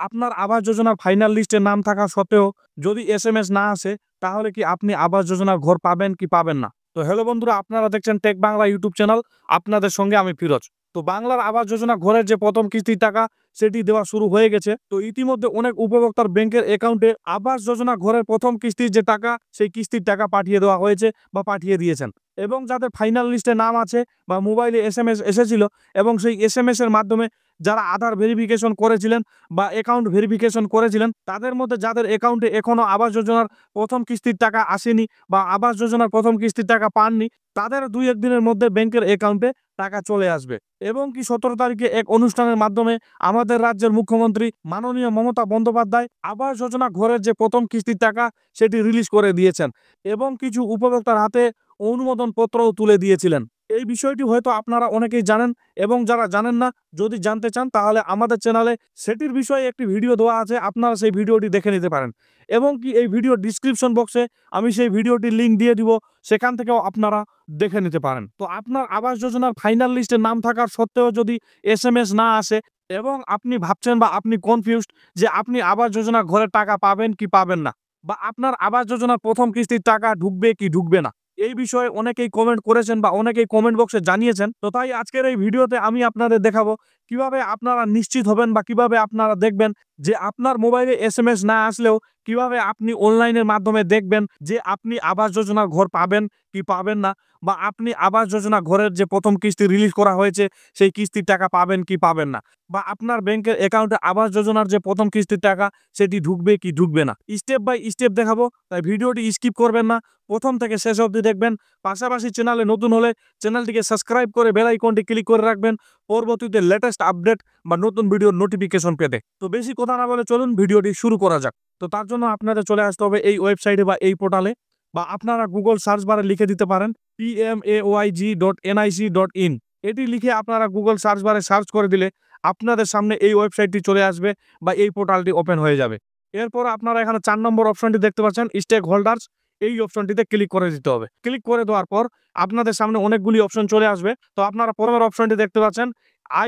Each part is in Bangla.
আপনার আবাস যোজনার ফাইনাল লিস্টে নাম থাকা সত্ত্বেও যদি এসএমএস না আসে, তাহলে কি আপনি আবাস যোজনার ঘর পাবেন কি পাবেন না? তো হ্যালো বন্ধুরা, আপনারা দেখছেন টেক বাংলা ইউটিউব চ্যানেল। আপনাদের সঙ্গে আমি ফিরোজ। তো বাংলার আবাস যোজনা ঘরের যে প্রথম কিস্তির টাকা সেটি দেওয়া শুরু হয়ে গেছে। তো ইতিমধ্যে অনেক উপভোক্তার ব্যাংকের অ্যাকাউন্টে আবাস যোজনা ঘরের প্রথম কিস্তির যে টাকা, সেই কিস্তির টাকা পাঠিয়ে দেওয়া হয়েছে বা পাঠিয়ে দিয়েছেন। এবং যাদের ফাইনাল লিস্টে নাম আছে বা মোবাইলে এসএমএস এসেছিল এবং সেই এসএমএস এর মাধ্যমে যারা আধার ভেরিফিকেশন করেছিলেন বা অ্যাকাউন্ট ভেরিফিকেশন করেছিলেন, তাদের মধ্যে যাদের অ্যাকাউন্টে এখনো আবাস যোজনার প্রথম কিস্তির টাকা আসেনি বা আবাস যোজনার প্রথম কিস্তির টাকা পাননি, তাদের 2-1 দিনের মধ্যে ব্যাংকের অ্যাকাউন্টে টাকা চলে আসবে। এবং কি 17 তারিখে এক অনুষ্ঠানের মাধ্যমে আমাদের রাজ্যের মুখ্যমন্ত্রী মাননীয় মমতা বন্দ্যোপাধ্যায় আবাস যোজনা ঘরের যে প্রথম কিস্তির টাকা সেটি রিলিজ করে দিয়েছেন এবং কিছু উপভোক্তার হাতে অনুমোদন পত্রও তুলে দিয়েছিলেন। এই বিষয়টি হয়তো আপনারা অনেকেই জানেন, এবং যারা জানেন না, যদি জানতে চান তাহলে আমাদের চ্যানেলে সেটির বিষয়ে একটি ভিডিও দেওয়া আছে, আপনারা সেই ভিডিওটি দেখে নিতে পারেন। এবং কি এই ভিডিও ডিসক্রিপশন বক্সে আমি সেই ভিডিওটির লিঙ্ক দিয়ে দিব, সেখান থেকেও আপনারা দেখে নিতে পারেন। তো আপনার আবাস যোজনার ফাইনাল লিস্টে নাম থাকার সত্ত্বেও যদি এসএমএস না আসে এবং আপনি ভাবছেন বা আপনি কনফিউজড যে আপনি আবাস যোজনা ঘরের টাকা পাবেন কি পাবেন না, বা আপনার আবাস যোজনার প্রথম কিস্তির টাকা ঢুকবে কি ঢুকবে না, এই বিষয়ে অনেকেই কমেন্ট করেছেন বা অনেকেই কমেন্ট বক্সে জানিয়েছেন। তো তাই আজকের এই ভিডিওতে আমি আপনাদের দেখাবো কিভাবে আপনারা নিশ্চিত হবেন বা কিভাবে আপনারা দেখবেন যে আপনার মোবাইলে এসএমএস না আসলেও কিভাবে আপনি অনলাইনের মাধ্যমে দেখবেন যে আপনি আবাস যোজনার ঘর পাবেন কি পাবেন না, বা আপনি আবাস যোজনা ঘরের যে প্রথম কিস্তি রিলিজ করা হয়েছে সেই কিস্তির টাকা পাবেন কি পাবেন না, বা আপনার ব্যাংকের অ্যাকাউন্টে আবাস যোজনার যে প্রথম কিস্তির টাকা সেটি ঢুকবে কি ঢুকবে না। স্টেপ বাই স্টেপ দেখাবো, তাই ভিডিওটি স্কিপ করবেন না, প্রথম থেকে শেষ অবধি দেখবেন। পাশাপাশি চ্যানেলে নতুন হলে চ্যানেলটিকে সাবস্ক্রাইব করে বেল আইকনটি ক্লিক করে রাখবেন পরবর্তীতে লেটেস্ট আপডেট বা নতুন ভিডিওর নোটিফিকেশন পেতে। তো বেশি কথা না বলে চলুন ভিডিওটি শুরু করা যাক। তো তার জন্য আপনাদের চলে আসতে হবে এই ওয়েবসাইটে বা এই পোর্টালে, বা আপনারা গুগল সার্চ বারে লিখে দিতে পারেন pmayg.nic.in। এটি লিখে আপনারা গুগল সার্চ বারে সার্চ করে দিলে আপনাদের সামনে এই ওয়েবসাইটটি চলে আসবে বা এই পোর্টালটি ওপেন হয়ে যাবে। এরপর আপনারা এখানে 4 নম্বর অপশনটি দেখতে পাচ্ছেন, স্টেক হোল্ডার্স। এই অপশনটিতে ক্লিক করে দিতে হবে। ক্লিক করে দেওয়ার পর আপনাদের সামনে অনেকগুলি অপশন চলে আসবে। তো আপনারা প্রথমের অপশনটি দেখতে পাচ্ছেন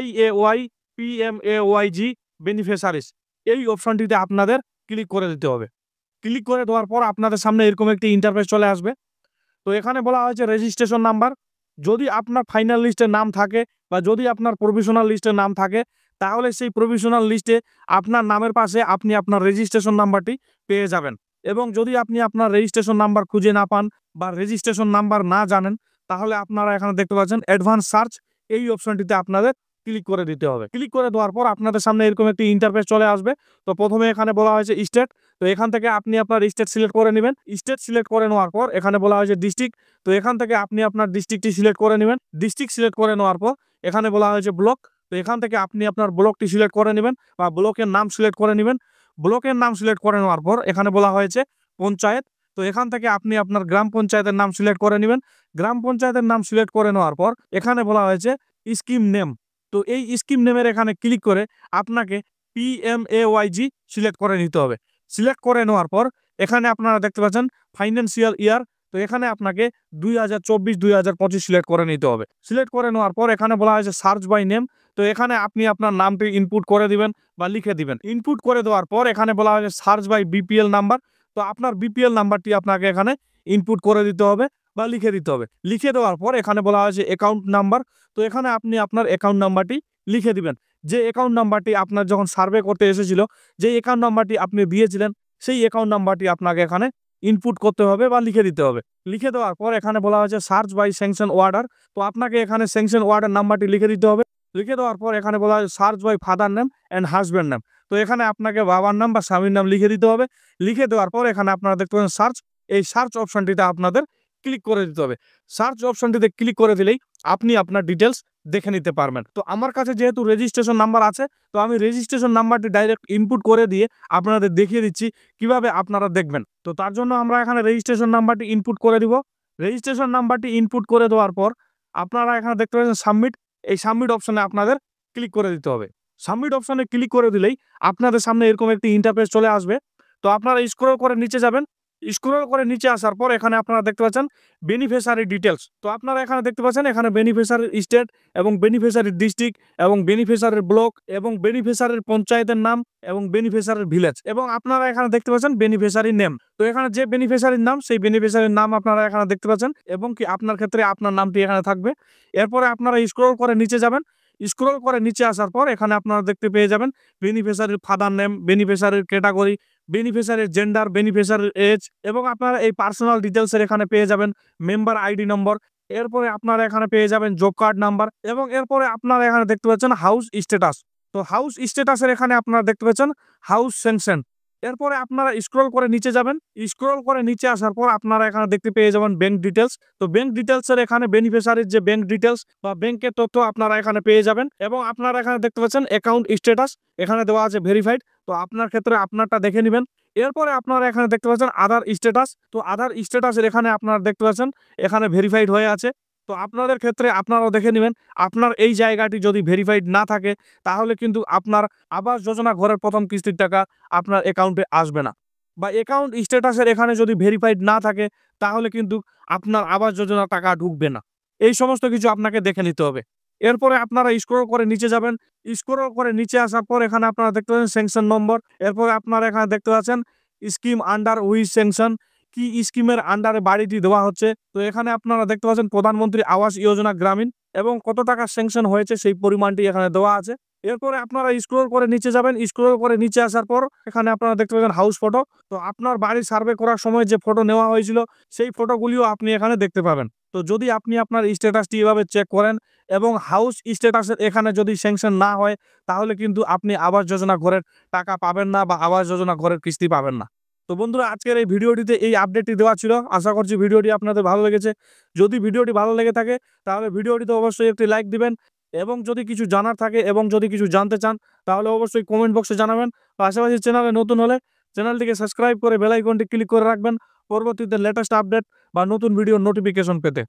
IAY PMAYG বেনিফিশিয়ারিজ। এই অপশনটিতে আপনাদের ক্লিক করে দিতে হবে। ক্লিক করে দেওয়ার পর আপনাদের সামনে এরকম একটি ইন্টারফেস চলে আসবে। তো এখানে বলা হয়েছে রেজিস্ট্রেশন নাম্বার। যদি আপনার ফাইনাল লিস্টে নাম থাকে বা যদি আপনার প্রভিশনাল লিস্টে নাম থাকে, তাহলে সেই প্রভিশনাল লিস্টে আপনার নামের পাশে আপনি আপনার রেজিস্ট্রেশন নাম্বারটি পেয়ে যাবেন। এবং যদি আপনি আপনার রেজিস্ট্রেশন নাম্বার খুঁজে না পান বা রেজিস্ট্রেশন নাম্বার না জানেন, তাহলে আপনারা এখানে দেখতে পাচ্ছেন অ্যাডভান্স সার্চ। এই অপশনটিতে আপনাদের ক্লিক করে দিতে হবে। ক্লিক করে দেওয়ার পর আপনাদের সামনে এরকম একটি ইন্টারফেস চলে আসবে। তো প্রথমে এখানে বলা হয়েছে স্টেট। তো এখান থেকে আপনি আপনার স্টেট সিলেক্ট করে নেবেন। স্টেট সিলেক্ট করে নেওয়ার পর এখানে বলা হয়েছে ডিস্ট্রিক্ট। তো এখান থেকে আপনি আপনার ডিস্ট্রিক্টটি সিলেক্ট করে নেবেন। ডিস্ট্রিক্ট সিলেক্ট করে নেওয়ার পর এখানে বলা হয়েছে ব্লক। তো এখান থেকে আপনি আপনার ব্লকটি সিলেক্ট করে নেবেন বা ব্লকের নাম সিলেক্ট করে নেবেন। ব্লকের নাম সিলেক্ট করে নেওয়ার পর এখানে বলা হয়েছে পঞ্চায়েত। তো এখান থেকে আপনি আপনার গ্রাম পঞ্চায়েতের নাম সিলেক্ট করে নেবেন। গ্রাম পঞ্চায়েতের নাম সিলেক্ট করে নেওয়ার পর এখানে বলা হয়েছে স্কিম নেম। তো এই স্কিম নেমের এখানে ক্লিক করে আপনাকে PMAYG সিলেক্ট করে নিতে হবে। সিলেক্ট করে নেওয়ার পর এখানে আপনারা দেখতে পাচ্ছেন ফাইন্যান্সিয়াল ইয়ার। তো এখানে আপনাকে 2024-2025 সিলেক্ট করে নিতে হবে। সিলেক্ট করে নেওয়ার পর এখানে বলা হয়েছে সার্চ বাই নেম। তো এখানে আপনি আপনার নামটি ইনপুট করে দিবেন বা লিখে দিবেন। ইনপুট করে দেওয়ার পর এখানে বলা হয়েছে সার্চ বাই BPL নাম্বার। তো আপনার BPL নাম্বারটি আপনাকে এখানে ইনপুট করে দিতে হবে বা লিখে দিতে হবে। লিখে দেওয়ার পর এখানে বলা হয়েছে অ্যাকাউন্ট নাম্বার। তো এখানে আপনি আপনার অ্যাকাউন্ট নাম্বারটি লিখে দিবেন। যে অ্যাকাউন্ট নাম্বারটি আপনার যখন সার্ভে করতে এসেছিল, যে অ্যাকাউন্ট নাম্বারটি আপনি দিয়েছিলেন, সেই অ্যাকাউন্ট নাম্বারটি আপনাকে এখানে ইনপুট করতে হবে বা লিখে দিতে হবে। লিখে দেওয়ার পর এখানে বলা হয়েছে সার্চ বাই স্যাংশন অর্ডার। তো আপনাকে এখানে স্যাংশন অর্ডার নাম্বারটি লিখে দিতে হবে। লিখে দেওয়ার পর এখানে বলা হয়েছে search by father name and husband name. তো এখানে আপনাকে বাবার নাম বা স্বামীর নাম লিখে দিতে হবে। লিখে দেওয়ার পর এখানে আপনারা দেখতে পাবেন সার্চ। এই সার্চ অপশনটিতে আপনাদের ক্লিক করে দিতে হবে। সার্চ অপশনটিতে ক্লিক করে দিলেই আপনি আপনার ডিটেলস দেখে নিতে পারবেন। তো আমার কাছে যেহেতু রেজিস্ট্রেশন নাম্বার আছে, তো আমি রেজিস্ট্রেশন নাম্বারটি ডাইরেক্ট ইনপুট করে দিয়ে আপনাদের দেখিয়ে দিচ্ছি কিভাবে আপনারা দেখবেন। তো তার জন্য আমরা এখানে রেজিস্ট্রেশন নাম্বারটি ইনপুট করে দিব। রেজিস্ট্রেশন নাম্বারটি ইনপুট করে দেওয়ার পর আপনারা এখানে দেখতে পাচ্ছেন সাবমিট। এই সাবমিট অপশনে আপনাদের ক্লিক করে দিতে হবে। সাবমিট অপশনে ক্লিক করে দিলেই আপনাদের সামনে এরকম একটি ইন্টারফেস চলে আসবে। তো আপনারা স্ক্রল করে নিচে যাবেন। স্ক্রল করে নিচে আসার পর এখানে আপনারা দেখতে পাচ্ছেন বেনিফিশিয়ারি ডিটেইলস। তো আপনারা এখানে দেখতে পাচ্ছেন এখানে বেনিফিশিয়ারির স্টেট এবং বেনিফিশিয়ারির ডিস্ট্রিক্ট এবং বেনিফিশিয়ারির ব্লক এবং বেনিফিশিয়ারির পঞ্চায়েতের নাম এবং বেনিফিশিয়ারির ভিলেজ এবং আপনারা এখানে দেখতে পাচ্ছেন বেনিফিশিয়ারি নেম। তো এখানে যে বেনিফিশিয়ারির নাম সেই বেনিফিশিয়ারির নাম আপনারা এখানে দেখতে পাচ্ছেন এবং কি আপনার ক্ষেত্রে আপনার নামটি এখানে থাকবে। এরপরে আপনারা স্ক্রল করে নিচে যাবেন। স্ক্রল করে নিচে আসার পর এখানে আপনারা দেখতে পেয়ে যাবেন বেনিফিশিয়ারির ফাদার নেম, বেনিফিশিয়ারির ক্যাটাগরি, বেনিফিশিয়ারির জেন্ডার, বেনিফিশিয়ারির এজ এবং আপনারা এই পার্সোনাল ডিটেইলসের এখানে পেয়ে যাবেন মেম্বার আইডি নম্বর। এরপরে আপনারা এখানে পেয়ে যাবেন জব কার্ড নাম্বার এবং এরপরে আপনারা এখানে দেখতে পাচ্ছেন হাউস স্ট্যাটাস। তো হাউস স্ট্যাটাসের এখানে আপনারা দেখতে পাচ্ছেন হাউস স্যাংশন। এরপরে আপনারা স্ক্রল করে নিচে যাবেন। স্ক্রল করে নিচে আসার পর আপনারা এখানে দেখতে পেয়ে যাবেন ব্যাংক ডিটেইলস। তো ব্যাংক ডিটেইলসের এখানে বেনিফিশিয়ারির যে ব্যাংক ডিটেইলস বা ব্যাংকের তথ্য আপনারা এখানে পেয়ে যাবেন এবং আপনারা এখানে দেখতে পাচ্ছেন অ্যাকাউন্ট স্ট্যাটাস এখানে দেওয়া আছে ভেরিফাইড। তো আপনার ক্ষেত্রে আপনারটা দেখে নেবেন। এরপরে আপনারা এখানে দেখতে পাচ্ছেন আধার স্ট্যাটাস। তো আধার স্ট্যাটাসের এখানে আপনারা দেখতে পাচ্ছেন এখানে ভেরিফাইড হয়ে আছে। তো আপনাদের ক্ষেত্রে আপনারাও দেখে নেবেন আপনার এই জায়গাটি যদি ভেরিফাইড না থাকে তাহলে কিন্তু আপনার আবাস যোজনা ঘরের প্রথম কিস্তির টাকা আপনার অ্যাকাউন্টে আসবে না বা অ্যাকাউন্ট স্ট্যাটাসের এখানে যদি ভেরিফাইড না থাকে তাহলে কিন্তু আপনার আবাস যোজনার টাকা ঢুকবে না। এই সমস্ত কিছু আপনাকে দেখে নিতে হবে। এরপরে আপনারা স্ক্রল করে নিচে যাবেন। স্ক্রল করে নিচে আসার পর এখানে আপনারা দেখতে পাচ্ছেন স্যাংশন নম্বর। এরপরে আপনারা এখানে দেখতে পাচ্ছেন স্কিম আন্ডার হুইচ স্যাংশন, কি স্কিমের আন্ডারে বাড়িটি দেওয়া হচ্ছে। তো এখানে আপনারা দেখতে পাচ্ছেন প্রধানমন্ত্রী আবাস যোজনা গ্রামীণ এবং কত টাকা স্যাংশন হয়েছে সেই পরিমাণটি এখানে দেওয়া আছে। এরপরে আপনারা স্ক্রল করে নিচে যাবেন। স্ক্রল করে নিচে আসার পর এখানে আপনারা দেখতে পাবেন হাউস ফটো। তো আপনার বাড়ি সার্ভে করার সময় যে ফটো নেওয়া হয়েছিল সেই ফটোগুলিও আপনি এখানে দেখতে পাবেন। তো যদি আপনি আপনার স্ট্যাটাসটি এভাবে চেক করেন এবং হাউস স্ট্যাটাসের এখানে যদি স্যাংশন না হয় তাহলে কিন্তু আপনি আবাস যোজনা ঘরের টাকা পাবেন না বা আবাস যোজনা ঘরের কিস্তি পাবেন না। তো বন্ধুরা আজকের এই ভিডিওটিতে এই আপডেটটি দেওয়া ছিল। আশা করছি ভিডিওটি আপনাদের ভালো লেগেছে। যদি ভিডিওটি ভালো লেগে থাকে তাহলে ভিডিওটিতে অবশ্যই একটি লাইক দিবেন এবং যদি কিছু জানার থাকে এবং যদি কিছু জানতে চান তাহলে অবশ্যই কমেন্ট বক্সে জানাবেন। পাশাপাশি চ্যানেলে নতুন হলে চ্যানেলটিকে সাবস্ক্রাইব করে বেল আইকনটি ক্লিক করে রাখবেন পরবর্তীতে লেটেস্ট আপডেট বা নতুন ভিডিওর নোটিফিকেশন পেতে।